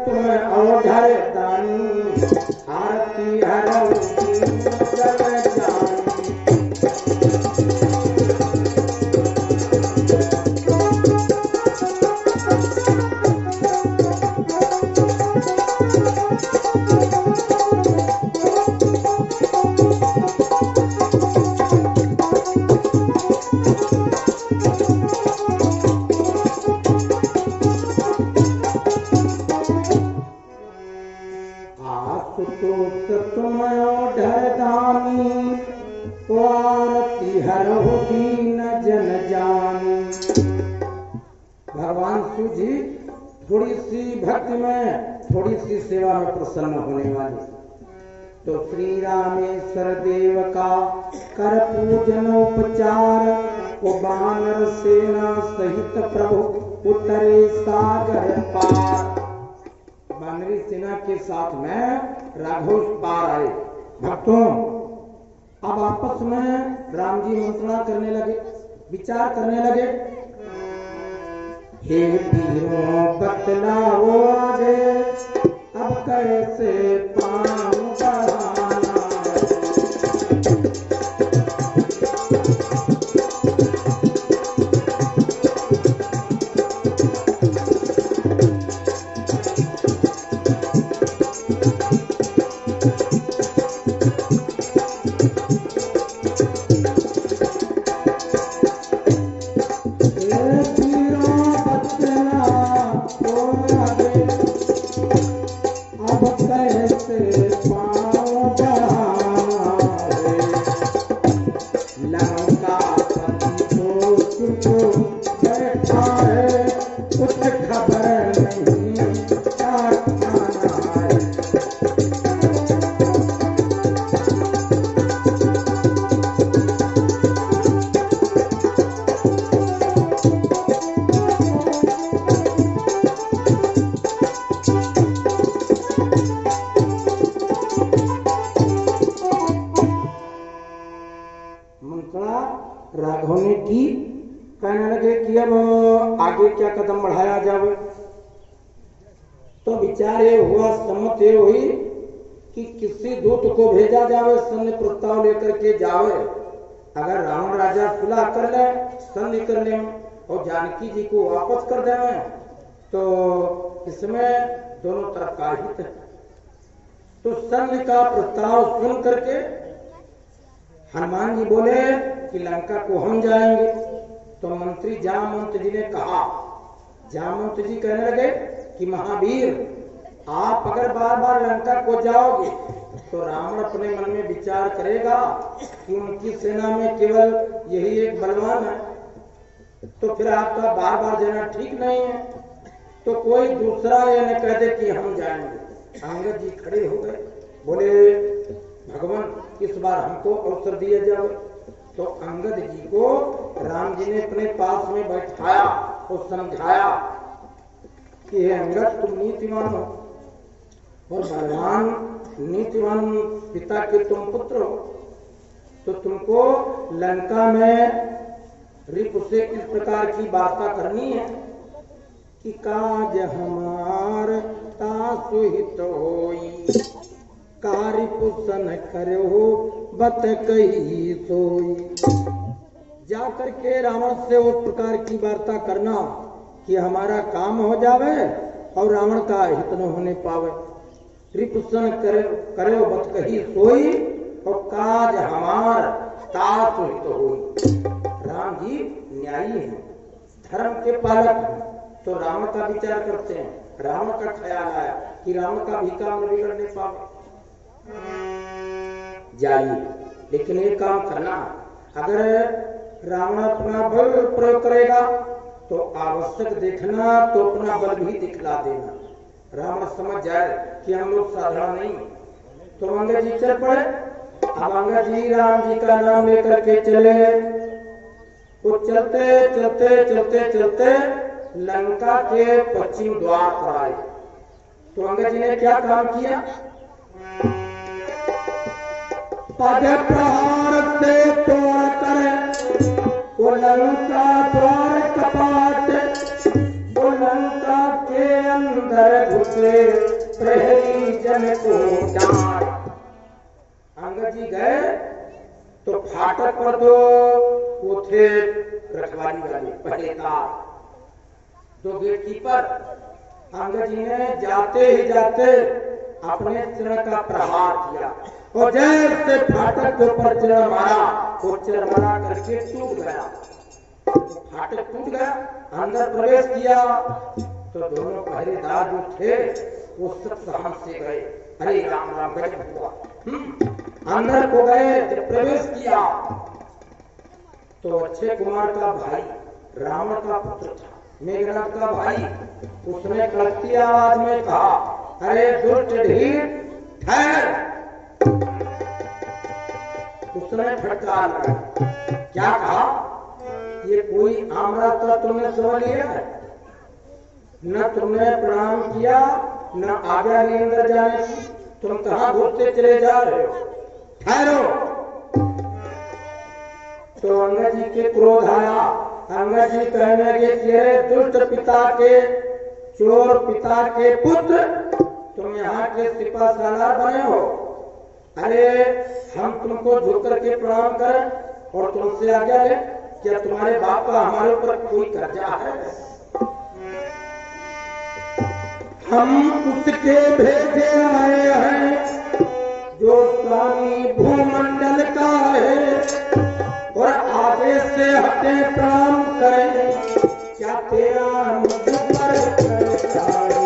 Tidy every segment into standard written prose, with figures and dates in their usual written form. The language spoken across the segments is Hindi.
तुम औढ़र दानी आरती हरऊ जन जानी। तुम औढ़र दानी आरती हरऊ दीन जन जानी। भगवान शिव जी थोड़ी सी भक्ति में, थोड़ी सी सेवा में प्रसन्न होने वाले, तो श्री रामेश्वर देव का कर पूजन उपचार, वो वानर सेना सहित प्रभु उतरे सागर पार। वानरी सेना के साथ में राघव पार आए। भक्तों, अब आपस में राम जी मंत्रणा करने लगे, विचार करने लगे। हे वीरों बतलाओ आगे, अब कैसे पांव बढ़ाना। राघव ने की, कहने लगे कि अब आगे क्या कदम बढ़ाया जावे। तो विचार ये हुआ, सम्मत ये हुई कि किसी दूत को भेजा जावे, सैन्य प्रस्ताव लेकर के जावे। अगर रावण राजा सुलह कर ले, संधि कर ले और जानकी जी को वापस कर देवे, तो इसमें दोनों तरफ का हित है। तो संधि का प्रस्ताव सुन करके हनुमान जी बोले कि लंका को हम जाएंगे। तो मंत्री जामवंत जी ने कहा, जामवंत जी कहने लगे कि महावीर, आप अगर बार बार लंका को जाओगे तो रावण अपने मन में विचार करेगा कि उनकी सेना में केवल यही एक बलवान है, तो फिर आपका बार बार जाना ठीक नहीं है। तो कोई दूसरा ये न कह दे कि हम जाएंगे। अंगद जी खड़े हो गए, बोले भगवान इस बार हमको अवसर दिया जाए। तो अंगद जी को राम जी ने अपने पास में बैठाया और समझाया कि हे अंगद, तुम नीतिवान हो और बलवान नीतिवान पिता के तुम पुत्र हो, तो तुमको लंका में रिपु से इस प्रकार की वार्ता करनी है कि काज हमार तासु हित होई, कारी पुसन करो बत कही सोई। जा करके रावण से उस प्रकार की वार्ता करना कि हमारा काम हो जावे और रावण का हित न होने पावे। रिपुसन करो बत कही सोई और काज हमार तासु हित होई। राम जी न्यायी हैं, धर्म के पालक हैं, तो रावण का विचार करते हैं। रावण का ख्याल आया कि रावण का भी काम न बिगड़ने पावे, जाइए। लेकिन एक काम करना, अगर रावण अपना बल प्रयोग करेगा तो आवश्यक देखना, तो अपना बल भी दिखला देना। रावण समझ जाए कि हम लोग साधारण नहीं। तो अंगद जी चल पड़े। अब अंगद जी राम जी का नाम लेकर के चले। वो चलते चलते चलते चलते लंका के पश्चिम द्वार पर आए। तो अंगद जी ने क्या काम किया? पद प्रहार से तोड़ कर वो लंका द्वार कपाट, वो लंका के अंदर अंदर घुसे प्रहरी जन को डांट। अंगद जी गए तो फाटक पर दो वो थे रखवाली वाले पहरेदार, दो गेटकीपर। अंगद जी ने जाते ही जाते अपने चरण का प्रहार किया और जैसे फाटक के ऊपर चरण मारा वो चरमरा करके टूट गया। फाटक टूट गया, अंदर प्रवेश किया तो दोनों पहरेदार जो थे वो सब सहम से गए। अरे राम राम गजब हुआ। अंदर को गए, जब प्रवेश किया तो अक्षय कुमार का भाई रावण का पुत्र था, मेघनाथ का भाई। उसने कड़कती आवाज में कहा, अरे दुष्ट ढीठ ठहर। उसने फटकार लगाया। क्या कहा, ये कोई आम रास्ता तुमने समझ लिया है? न तुमने प्रणाम किया न आज्ञा ली अंदर जाने की, तुम कहां घुसते चले जा रहे हो? ठहरो। तो अंगद जी के क्रोध आया। अंगद जी कहने लगे कि अरे दुष्ट पिता के, चोर पिता के पुत्र, तुम यहाँ के सिपा सालार बने हो। अरे हम तुमको झुक करके प्रणाम करें और तुमसे आज्ञा ले? क्या तुम्हारे बाप का हमारे ऊपर कोई कर्जा है? हम उसके भेजे आए हैं जो स्वामी भूमंडल का है और आगे से हटे प्रणाम करें। क्या तेरा मुझ पर कर्जा है?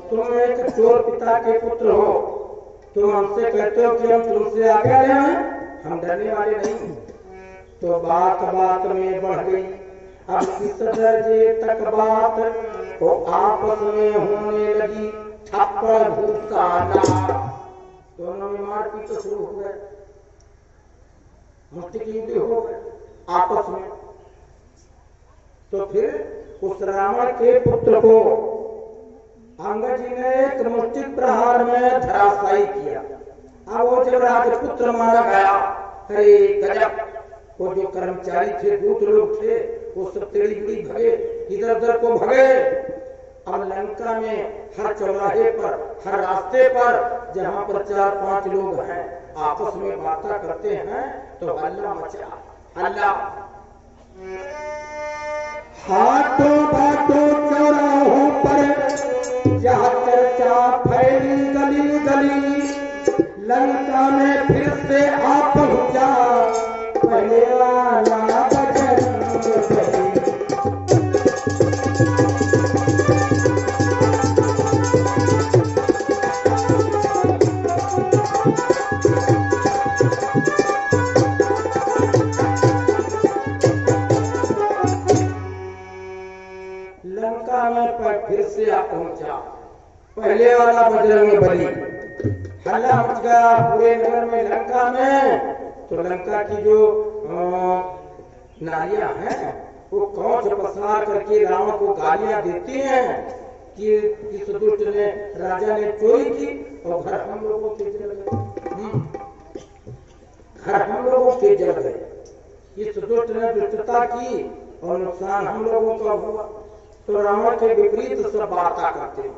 तुम एक चोर पिता के पुत्र हो, तुम हमसे कहते हो कि हम तुमसे आज्ञा ले आए, हम डरने वाले नहीं। तो बात बात में बढ़ गई। अब इस दर्जे तक बात वो आपस में होने लगी थप्पड़ भूसा नार। दोनों में मारपीट तो शुरू हो गए, मुट्ठी की युद्ध हो गए आपस में। तो फिर उस रावण के पुत्र को अंगद जी ने एक मुष्टि प्रहार में धराशायी किया। अब वो जब राजपुत्र मारा गया, अरे गजब, वो जो कर्मचारी थे, दूत लोग थे, वो सब तेड़ी बिड़ी भगे, इधर उधर को भगे। अब लंका में हर चौराहे पर, हर रास्ते पर जहाँ पर 4-5 लोग हैं आपस में बातें करते हैं तो हल्ला मचा, हल्ला। हाथों बातों चौराहों पर जहाँ चर्चा फैली गली गली, लंका में फिर से आ पहुंचा पहले वाला बजरंग बली। लंका में फिर से आ पहुंचा पहले वाला बजरंग बली। हल्ला मच गया पूरे नगर में, लंका में। तो लंका की जो नारियां हैं वो कौच पसार करके रावण को गालियां देती हैं कि इस दुष्ट ने, राजा ने चोरी की और घर हम लोगों के जल गए, घर हम लोगों के जल गए। इस दुष्ट ने दुष्टता की और नुकसान हम लोगों का हुआ। तो रावण के विपरीत सब बातें करते हैं।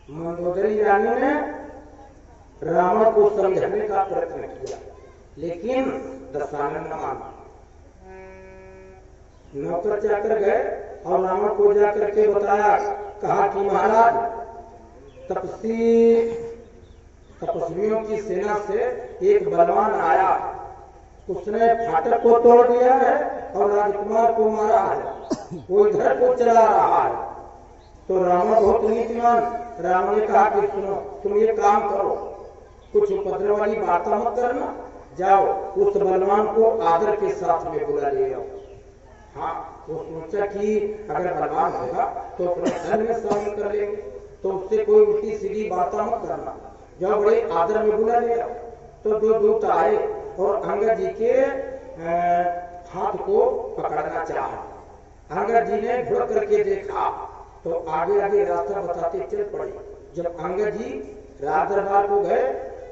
मंदोदरी रानी ने रावण को समझाने का प्रयत्न किया, लेकिन दशानन न माना। नौकर जाकर गए और रावण को जाकर के बताया, कहा कि महाराज तपस्वियों की सेना से एक बलवान आया, उसने फाटक को तोड़ दिया है और राजकुमार को मारा है, वो इधर को चला रहा है। तो रावण बहुत नीतिमान, रावण ने कहा कि सुनो, तुम ये काम करो, कुछ उपद्रव वाली बातें मत करना, जाओ उस बलवान को आदर के साथ में बुला ले आओ। हाँ, वो सोचा कि अगर बलवान होगा तो अपने धन में शामिल कर लेंगे। तो उससे कोई उल्टी सीधी बातें मत करना। जब बड़े आदर में बुला लिया तो दो दूत आए और अंगद जी के हाथ को पकड़ना चाहा। अंगद जी ने घुड़ करके देखा तो आगे आगे रास्ता बताते चल पड़े। जब अंगद जी राज दरबार को गए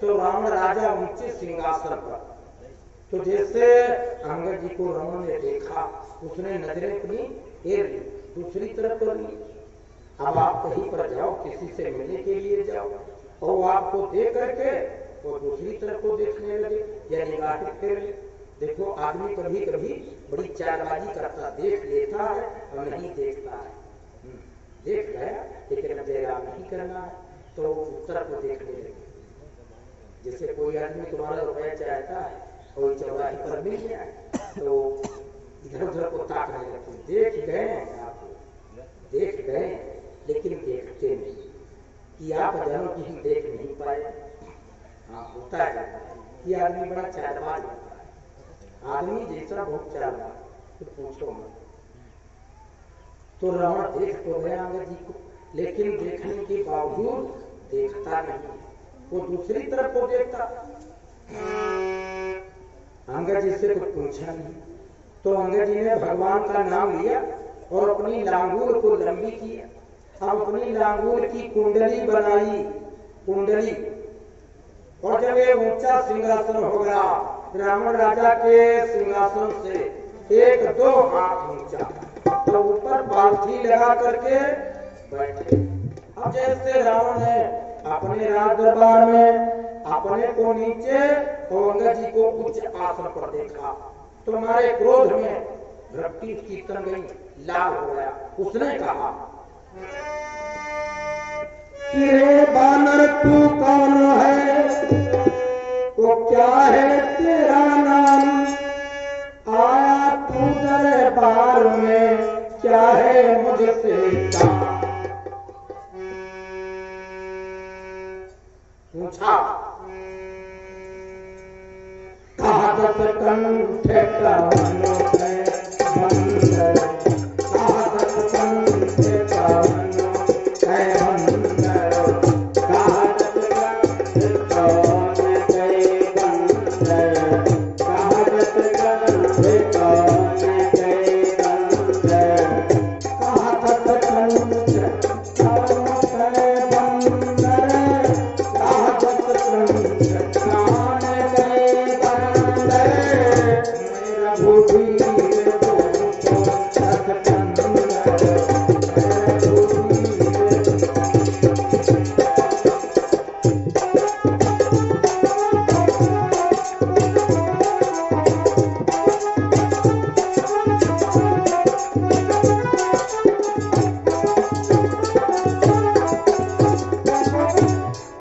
तो रावण राजा ऊंचे सिंहासन पर, तो जैसे अंगद जी को रावण ने देखा उसने नजरें अपनी फेर ली, दूसरी तरफ कर ली। अब आप कहीं पर जाओ, किसी से मिलने के लिए जाओ और आपको देख करके वो दूसरी तरफ को देखने लगे या निगाह फेर ले। देखो आदमी कभी कभी बड़ी चालबाजी करता, देख लेता है और नहीं देखता है। देख गया लेकिन जयराम नहीं करना है तो उत्तर को देखने लगे। जैसे कोई आदमी तुम्हारा रुपया चाहता है और चौराहे पर मिल गया तो इधर उधर को ताकने लगते। देख गए आप, देख गए लेकिन देखते नहीं कि आप जानो कि हम देख नहीं पाए। हाँ होता है कि आदमी बड़ा चालबाज होता है, आदमी जैसा बहुत चालबाज, तो पूछो मत। तो रावण देख तो गया अंगद जी को, लेकिन देखने के बावजूद देखता नहीं, वो दूसरी तरफ को देखता। अंगद जी से कुछ पूछा नहीं तो अंगद जी ने भगवान का नाम लिया और अपनी लांगूर को लंबी किया। अब अपनी लांगूर की कुंडली बनाई, कुंडली, और जब ये ऊंचा सिंहासन हो गया रावण राजा के सिंहासन से 1-2 हाथ ऊंचा, तो ऊपर पालथी लगा करके बैठे। अब जैसे रावण है अपने राज दरबार में अपने को नीचे और अंगद जी को उच्च आसन पर देखा तो हमारे क्रोध में रक्ति उसकी तन गई, लाल हो गया। उसने कहा कि रे बानर तू कौन है, वो क्या है तेरा नाम, आया तू दरबार में क्या है मुझसे काम। पूछा कहा दस कंठ कवनो